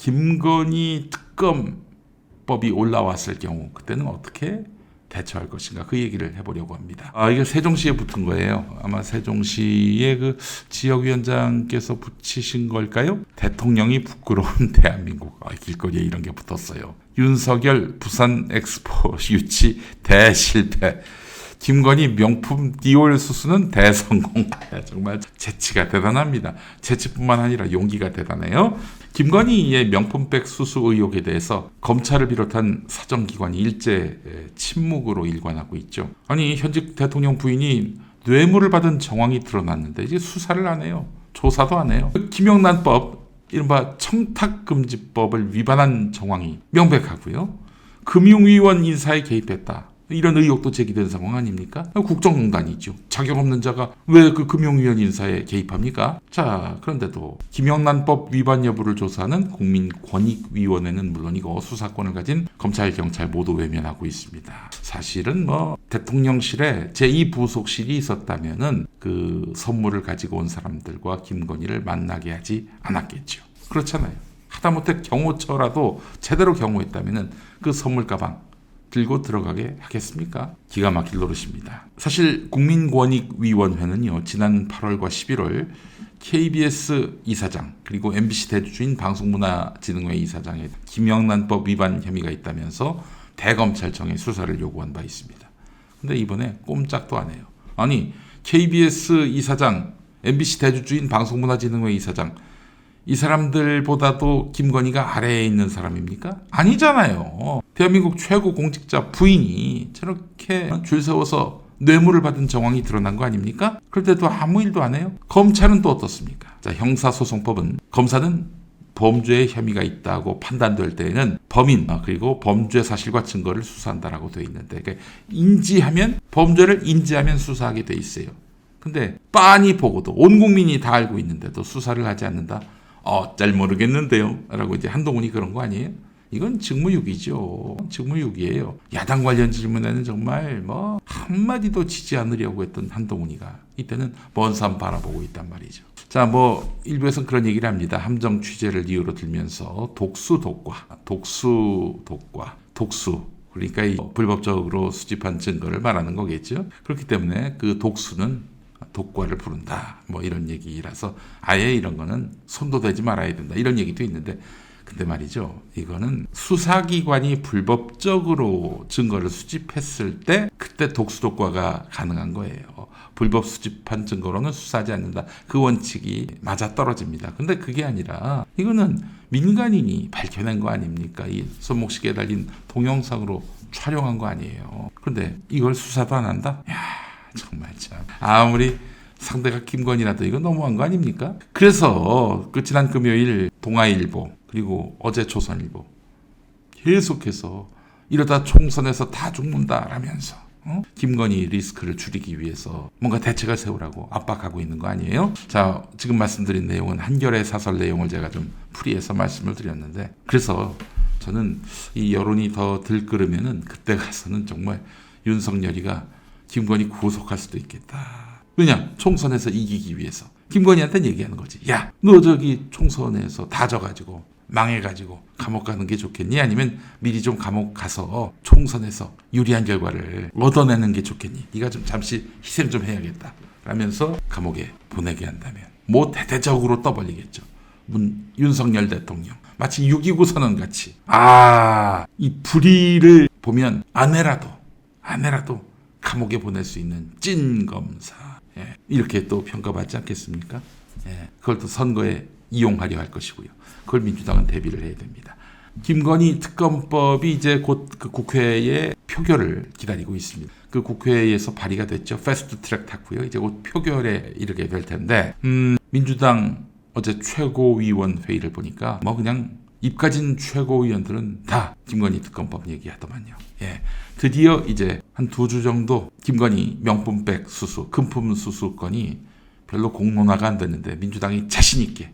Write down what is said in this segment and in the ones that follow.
김건희 특검법이 올라왔을 경우 그때는 어떻게 대처할 것인가, 그 얘기를 해보려고 합니다. 이게 세종시에 붙은 거예요. 아마 세종시의 그 지역위원장께서 붙이신 걸까요? 대통령이 부끄러운 대한민국. 길거리에 이런 게 붙었어요. 윤석열 부산 엑스포 유치 대실패. 김건희 명품 디올 수수는 대성공. 정말 재치가 대단합니다. 재치뿐만 아니라 용기가 대단해요. 김건희의 명품백 수수 의혹에 대해서 검찰을 비롯한 사정기관이 일제 침묵으로 일관하고 있죠. 아니, 현직 대통령 부인이 뇌물을 받은 정황이 드러났는데 이제 수사를 안 해요. 조사도 안 해요. 김영란법, 이른바 청탁금지법을 위반한 정황이 명백하고요. 금융위원 인사에 개입했다, 이런 의혹도 제기된 상황 아닙니까? 국정농단이죠. 자격 없는 자가 왜 그 금융위원 인사에 개입합니까? 자, 그런데도 김영란법 위반 여부를 조사하는 국민권익위원회는 물론이고 수사권을 가진 검찰, 경찰 모두 외면하고 있습니다. 사실은 대통령실에 제2부속실이 있었다면은 그 선물을 가지고 온 사람들과 김건희를 만나게 하지 않았겠죠. 그렇잖아요. 하다못해 경호처라도 제대로 경호했다면은 그 선물 가방 들고 들어가게 하겠습니까? 기가 막힐 노릇입니다. 사실 국민권익위원회는요, 지난 8월과 11월 KBS 이사장 그리고 MBC 대주주인 방송문화진흥회 이사장의 김영란법 위반 혐의가 있다면서 대검찰청에 수사를 요구한 바 있습니다. 근데 이번에 꼼짝도 안 해요. 아니, KBS 이사장, MBC 대주주인 방송문화진흥회 이사장, 이 사람들보다도 김건희가 아래에 있는 사람입니까? 아니잖아요. 대한민국 최고 공직자 부인이 저렇게 줄 세워서 뇌물을 받은 정황이 드러난 거 아닙니까? 그런데도 아무 일도 안 해요. 검찰은 또 어떻습니까? 자, 형사소송법은 검사는 범죄의 혐의가 있다고 판단될 때에는 범인 그리고 범죄 사실과 증거를 수사한다라고 돼 있는데, 그러니까 범죄를 인지하면 수사하게 돼 있어요. 근데 빤히 보고도 온 국민이 다 알고 있는데도 수사를 하지 않는다? 잘 모르겠는데요 라고 이제 한동훈이 그런 거 아니에요? 이건 직무유기죠. 직무유기예요. 야당 관련 질문에는 정말 한마디도 지지 않으려고 했던 한동훈이가 이때는 먼 산 바라보고 있단 말이죠. 자, 일부에서는 그런 얘기를 합니다. 함정 취재를 이유로 들면서 독수, 그러니까 이 불법적으로 수집한 증거를 말하는 거겠죠. 그렇기 때문에 그 독수는 독과를 부른다, 이런 얘기라서 아예 이런 거는 손도 대지 말아야 된다, 이런 얘기도 있는데, 근데 말이죠, 이거는 수사기관이 불법적으로 증거를 수집했을 때 그때 독수독과가 가능한 거예요. 불법 수집한 증거로는 수사하지 않는다, 그 원칙이 맞아떨어집니다. 근데 그게 아니라 이거는 민간인이 밝혀낸 거 아닙니까? 이 손목시계에 달린 동영상으로 촬영한 거 아니에요. 그런데 이걸 수사도 안 한다? 정말 참, 아무리 상대가 김건희라도 이거 너무한 거 아닙니까? 그래서 지난 금요일 동아일보 그리고 어제 조선일보 계속해서 이러다 총선에서 다 죽는다라면서 김건희 리스크를 줄이기 위해서 뭔가 대책을 세우라고 압박하고 있는 거 아니에요? 자, 지금 말씀드린 내용은 한겨레 사설 내용을 제가 좀 풀이해서 말씀을 드렸는데, 그래서 저는 이 여론이 더 들끓으면은 그때 가서는 정말 윤석열이가 김건희 구속할 수도 있겠다. 왜냐? 총선에서 이기기 위해서. 김건희한테는 얘기하는 거지. 야, 너 저기 총선에서 다 져가지고 망해가지고 감옥 가는 게 좋겠니? 아니면 미리 좀 감옥 가서 총선에서 유리한 결과를 얻어내는 게 좋겠니? 네가 좀 잠시 희생 좀 해야겠다 라면서 감옥에 보내게 한다면 대대적으로 떠벌리겠죠. 윤석열 대통령. 마치 6.29 선언 같이. 이 불의를 보면 아내라도 감옥에 보낼 수 있는 찐 검사. 이렇게 또 평가받지 않겠습니까? 그걸 또 선거에 이용하려 할 것이고요. 그걸 민주당은 대비를 해야 됩니다. 김건희 특검법이 이제 곧 그 국회의 표결을 기다리고 있습니다. 그 국회에서 발의가 됐죠. 패스트 트랙 탔고요. 이제 곧 표결에 이르게 될 텐데, 민주당 어제 최고위원 회의를 보니까 그냥 입 가진 최고위원들은 다 김건희 특검법 얘기하더만요. 드디어 이제 한 2주 정도 김건희 명품백 수수, 금품 수수 건이 별로 공론화가 안 됐는데 민주당이 자신 있게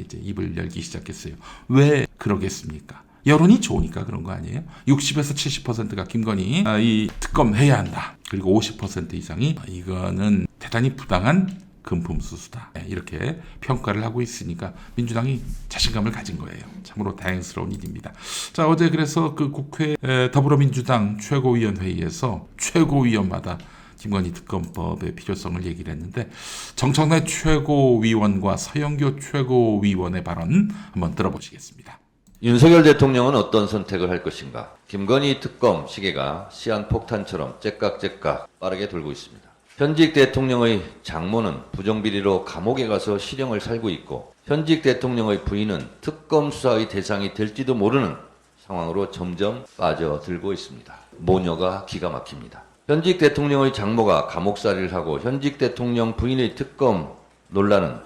이제 입을 열기 시작했어요. 왜 그러겠습니까? 여론이 좋으니까 그런 거 아니에요? 60에서 70%가 김건희 이 특검 해야 한다. 그리고 50% 이상이 이거는 대단히 부당한 금품수수다. 이렇게 평가를 하고 있으니까 민주당이 자신감을 가진 거예요. 참으로 다행스러운 일입니다. 자, 어제 그래서 그 국회 더불어민주당 최고위원회의에서 최고위원마다 김건희 특검법의 필요성을 얘기를 했는데 정청래 최고위원과 서영교 최고위원의 발언 한번 들어보시겠습니다. 윤석열 대통령은 어떤 선택을 할 것인가? 김건희 특검 시계가 시한폭탄처럼 째깍째깍 빠르게 돌고 있습니다. 현직 대통령의 장모는 부정비리로 감옥에 가서 실형을 살고 있고 현직 대통령의 부인은 특검 수사의 대상이 될지도 모르는 상황으로 점점 빠져들고 있습니다. 모녀가 기가 막힙니다. 현직 대통령의 장모가 감옥살이를 하고 현직 대통령 부인의 특검 논란은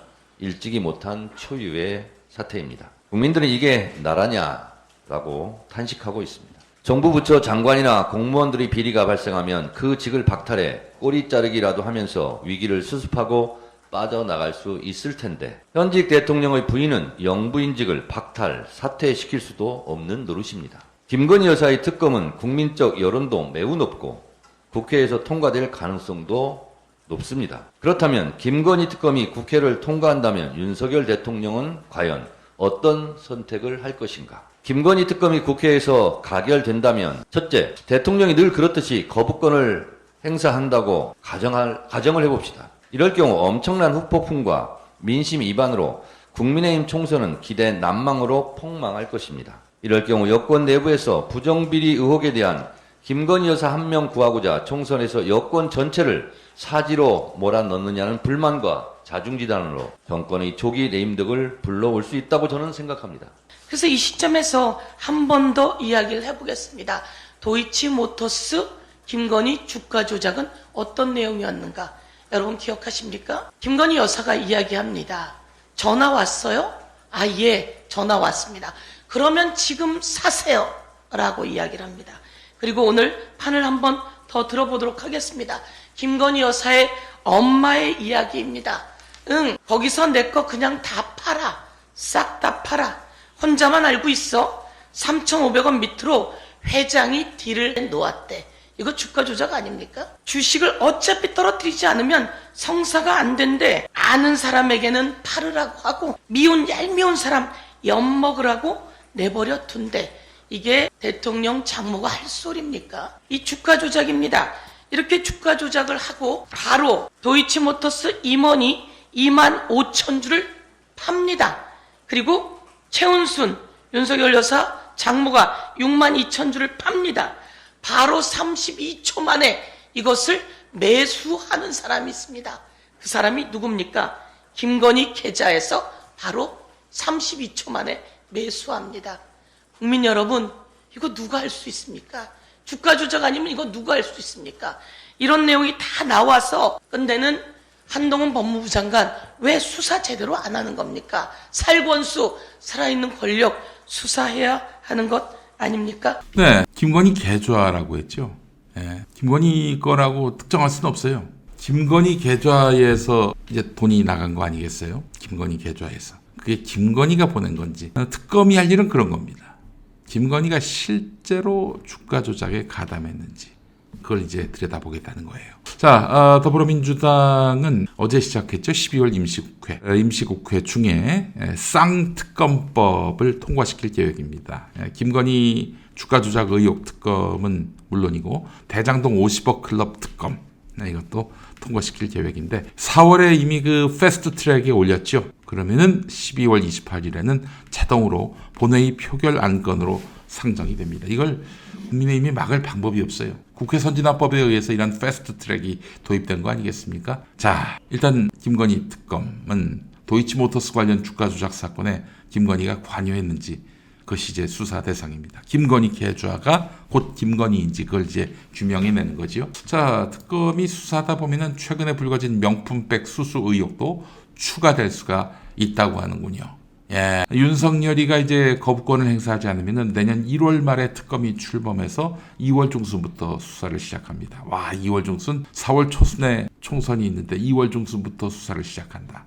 일찍이 못한 초유의 사태입니다. 국민들은 이게 나라냐라고 탄식하고 있습니다. 정부 부처 장관이나 공무원들의 비리가 발생하면 그 직을 박탈해 꼬리 자르기라도 하면서 위기를 수습하고 빠져나갈 수 있을 텐데 현직 대통령의 부인은 영부인직을 박탈, 사퇴시킬 수도 없는 노릇입니다. 김건희 여사의 특검은 국민적 여론도 매우 높고 국회에서 통과될 가능성도 높습니다. 그렇다면 김건희 특검이 국회를 통과한다면 윤석열 대통령은 과연 어떤 선택을 할 것인가? 김건희 특검이 국회에서 가결된다면 첫째, 대통령이 늘 그렇듯이 거부권을 행사한다고 가정을 해봅시다. 이럴 경우 엄청난 후폭풍과 민심 이반으로 국민의힘 총선은 기대 난망으로 폭망할 것입니다. 이럴 경우 여권 내부에서 부정비리 의혹에 대한 김건희 여사 한 명 구하고자 총선에서 여권 전체를 사지로 몰아넣느냐는 불만과 자중지단으로 정권의 조기 레임덕을 불러올 수 있다고 저는 생각합니다. 그래서 이 시점에서 한 번 더 이야기를 해보겠습니다. 도이치모터스 김건희 주가 조작은 어떤 내용이었는가? 여러분 기억하십니까? 김건희 여사가 이야기합니다. 전화 왔어요? 아, 예, 전화 왔습니다. 그러면 지금 사세요. 라고 이야기를 합니다. 그리고 오늘 판을 한번 더 들어보도록 하겠습니다. 김건희 여사의 엄마의 이야기입니다. 응, 거기서 내 거 그냥 다 팔아. 싹 다 팔아. 혼자만 알고 있어. 3,500원 밑으로 회장이 딜을 놓았대. 이거 주가 조작 아닙니까? 주식을 어차피 떨어뜨리지 않으면 성사가 안 된대. 아는 사람에게는 팔으라고 하고 미운 얄미운 사람 엿먹으라고 내버려 둔대. 이게 대통령 장모가 할 소리입니까? 이 주가 조작입니다. 이렇게 주가 조작을 하고 바로 도이치모터스 임원이 25,000주를 팝니다. 그리고 최은순 윤석열 여사 장모가 62,000주를 팝니다. 바로 32초 만에 이것을 매수하는 사람이 있습니다. 그 사람이 누굽니까? 김건희 계좌에서 바로 32초 만에 매수합니다. 국민 여러분, 이거 누가 할 수 있습니까? 주가 조작 아니면 이거 누가 할 수 있습니까? 이런 내용이 다 나와서 근데는 한동훈 법무부 장관 왜 수사 제대로 안 하는 겁니까? 살권수, 살아있는 권력 수사해야 하는 것 아닙니까? 네, 김건희 계좌라고 했죠. 네, 김건희 거라고 특정할 수는 없어요. 김건희 계좌에서 이제 돈이 나간 거 아니겠어요? 김건희 계좌에서. 그게 김건희가 보낸 건지. 특검이 할 일은 그런 겁니다. 김건희가 실제로 주가 조작에 가담했는지 그걸 이제 들여다보겠다는 거예요. 자, 더불어민주당은 어제 시작했죠. 12월 임시국회 중에 쌍특검법을 통과시킬 계획입니다. 김건희 주가 조작 의혹 특검은 물론이고 대장동 50억 클럽 특검 이것도 통과시킬 계획인데 4월에 이미 그 패스트트랙에 올렸죠. 그러면은 12월 28일에는 자동으로 본회의 표결 안건으로 상정이 됩니다. 이걸 국민의힘이 막을 방법이 없어요. 국회 선진화법에 의해서 이런 패스트트랙이 도입된 거 아니겠습니까? 자, 일단 김건희 특검은 도이치모터스 관련 주가 조작 사건에 김건희가 관여했는지 그것이 이제 수사 대상입니다. 김건희 계좌가 곧 김건희인지 그걸 이제 규명해내는 거지요. 자, 특검이 수사하다 보면은 최근에 불거진 명품백 수수 의혹도 추가될 수가 있다고 하는군요. 예, 윤석열이가 이제 거부권을 행사하지 않으면은 내년 1월 말에 특검이 출범해서 2월 중순부터 수사를 시작합니다. 와, 2월 중순, 4월 초순에 총선이 있는데 2월 중순부터 수사를 시작한다.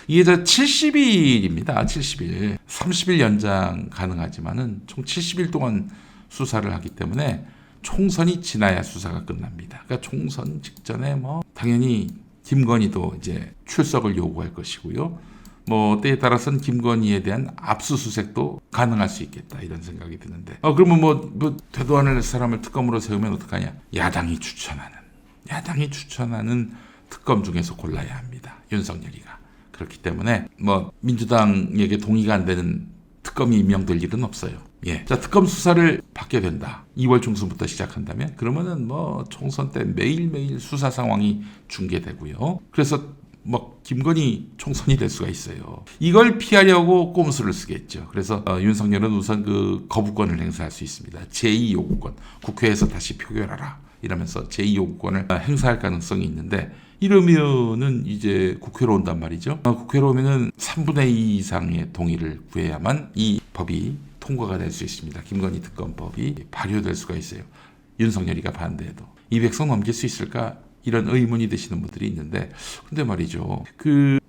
이게 70일입니다. 70일. 30일 연장 가능하지만은 총 70일 동안 수사를 하기 때문에 총선이 지나야 수사가 끝납니다. 그러니까 총선 직전에 당연히 김건희도 이제 출석을 요구할 것이고요. 뭐 때에 따라서는 김건희에 대한 압수수색도 가능할 수 있겠다 이런 생각이 드는데 그러면 뭐 되도 않을 사람을 특검으로 세우면 어떡하냐? 야당이 추천하는 특검 중에서 골라야 합니다. 윤석열이가. 그렇기 때문에 뭐 민주당에게 동의가 안 되는 특검이 임명될 일은 없어요. 예. 자, 특검 수사를 받게 된다. 2월 중순부터 시작한다면 그러면은 뭐 총선 때 매일매일 수사 상황이 중계되고요. 그래서 뭐 김건희 총선이 될 수가 있어요. 이걸 피하려고 꼼수를 쓰겠죠. 그래서 윤석열은 우선 그 거부권을 행사할 수 있습니다. 제2요구권. 국회에서 다시 표결하라. 이러면서 제2요구권을 행사할 가능성이 있는데 이러면은 이제 국회로 온단 말이죠. 국회로 오면은 3분의 2 이상의 동의를 구해야만 이 법이 통과가 될 수 있습니다. 김건희 특검법이 발효될 수가 있어요. 윤석열이가 반대해도. 200석 넘길 수 있을까? 이런 의문이 드시는 분들이 있는데 근데 말이죠.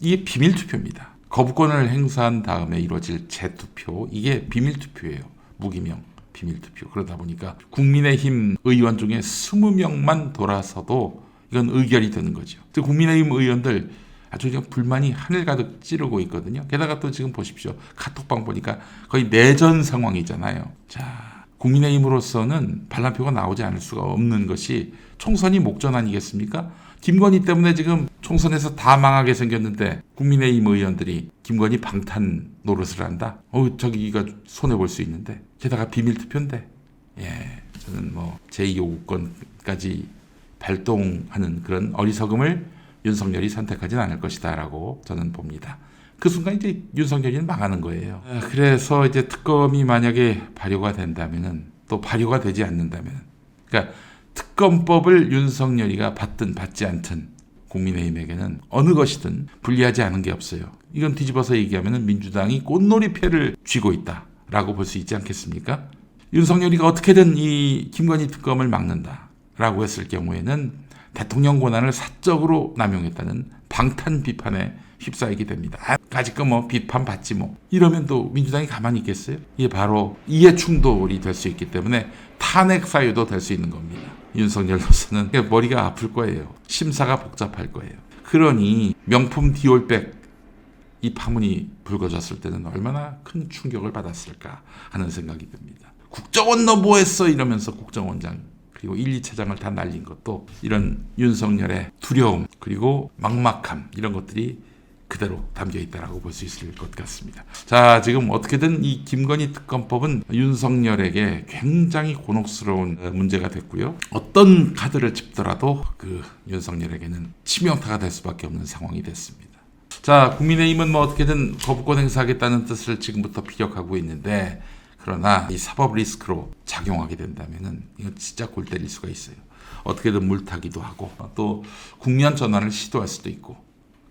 이게 비밀 투표입니다. 거부권을 행사한 다음에 이루어질 재투표 이게 비밀 투표예요. 무기명 비밀 투표. 그러다 보니까 국민의힘 의원 중에 20명만 돌아서도 이건 의결이 되는 거죠. 국민의힘 의원들 아주 그냥 불만이 하늘 가득 찌르고 있거든요. 게다가 또 지금 보십시오. 카톡방 보니까 거의 내전 상황이잖아요. 자, 국민의힘으로서는 반란표가 나오지 않을 수가 없는 것이 총선이 목전 아니겠습니까? 김건희 때문에 지금 총선에서 다 망하게 생겼는데 국민의힘 의원들이 김건희 방탄 노릇을 한다? 저기가 손해볼 수 있는데 게다가 비밀투표인데 예, 저는 뭐 제2요구권까지 발동하는 그런 어리석음을 윤석열이 선택하지는 않을 것이다 라고 저는 봅니다. 그 순간 이제 윤석열이는 망하는 거예요. 그래서 이제 특검이 만약에 발효가 된다면은 또 발효가 되지 않는다면 그러니까 특검법을 윤석열이가 받든 받지 않든 국민의힘에게는 어느 것이든 불리하지 않은 게 없어요. 이건 뒤집어서 얘기하면은 민주당이 꽃놀이패를 쥐고 있다라고 볼 수 있지 않겠습니까? 윤석열이가 어떻게든 이 김건희 특검을 막는다라고 했을 경우에는 대통령 권한을 사적으로 남용했다는 방탄 비판에 휩싸이게 됩니다. 아직은 뭐 비판 받지 뭐. 이러면 또 민주당이 가만히 있겠어요? 이게 바로 이해 충돌이 될 수 있기 때문에 탄핵 사유도 될 수 있는 겁니다. 윤석열로서는 머리가 아플 거예요. 심사가 복잡할 거예요. 그러니 명품 디올백 이 파문이 불거졌을 때는 얼마나 큰 충격을 받았을까 하는 생각이 듭니다. 국정원 너 뭐했어? 이러면서 국정원장 그리고 1, 2차장을 다 날린 것도 이런 윤석열의 두려움 그리고 막막함 이런 것들이 그대로 담겨 있다라고 볼 수 있을 것 같습니다. 자, 지금 어떻게든 이 김건희 특검법은 윤석열에게 굉장히 곤혹스러운 문제가 됐고요. 어떤 카드를 짚더라도 그 윤석열에게는 치명타가 될 수밖에 없는 상황이 됐습니다. 자, 국민의힘은 뭐 어떻게든 거부권 행사하겠다는 뜻을 지금부터 피력하고 있는데 그러나 이 사법 리스크로 작용하게 된다면은 이건 진짜 골 때릴 수가 있어요. 어떻게든 물타기도 하고 또 국면 전환을 시도할 수도 있고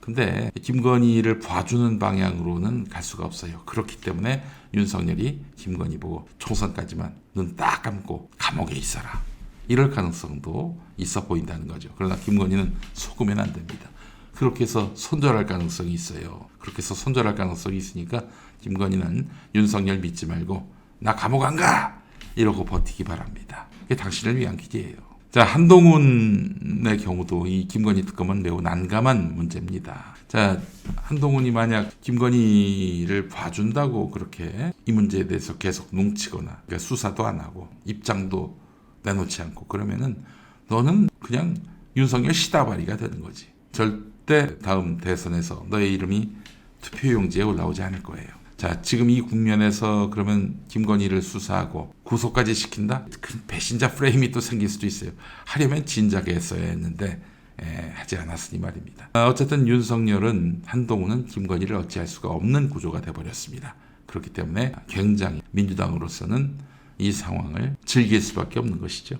근데 김건희를 봐주는 방향으로는 갈 수가 없어요. 그렇기 때문에 윤석열이 김건희 보고 총선까지만 눈 딱 감고 감옥에 있어라. 이럴 가능성도 있어 보인다는 거죠. 그러나 김건희는 속으면 안 됩니다. 그렇게 해서 손절할 가능성이 있어요. 그렇게 해서 손절할 가능성이 있으니까 김건희는 윤석열 믿지 말고 나 감옥 안 가! 이러고 버티기 바랍니다. 이게 당신을 위한 길이에요. 자, 한동훈의 경우도 이 김건희 특검은 매우 난감한 문제입니다. 자, 한동훈이 만약 김건희를 봐준다고 그렇게 이 문제에 대해서 계속 뭉치거나 그러니까 수사도 안 하고 입장도 내놓지 않고 그러면은 너는 그냥 윤석열 시다바리가 되는 거지. 절대 다음 대선에서 너의 이름이 투표용지에 올라오지 않을 거예요. 자, 지금 이 국면에서 그러면 김건희를 수사하고 구속까지 시킨다? 그 배신자 프레임이 또 생길 수도 있어요. 하려면 진작에 했어야 했는데 하지 않았으니 말입니다. 어쨌든 윤석열은 한동훈은 김건희를 어찌할 수가 없는 구조가 돼버렸습니다. 그렇기 때문에 굉장히 민주당으로서는 이 상황을 즐길 수밖에 없는 것이죠.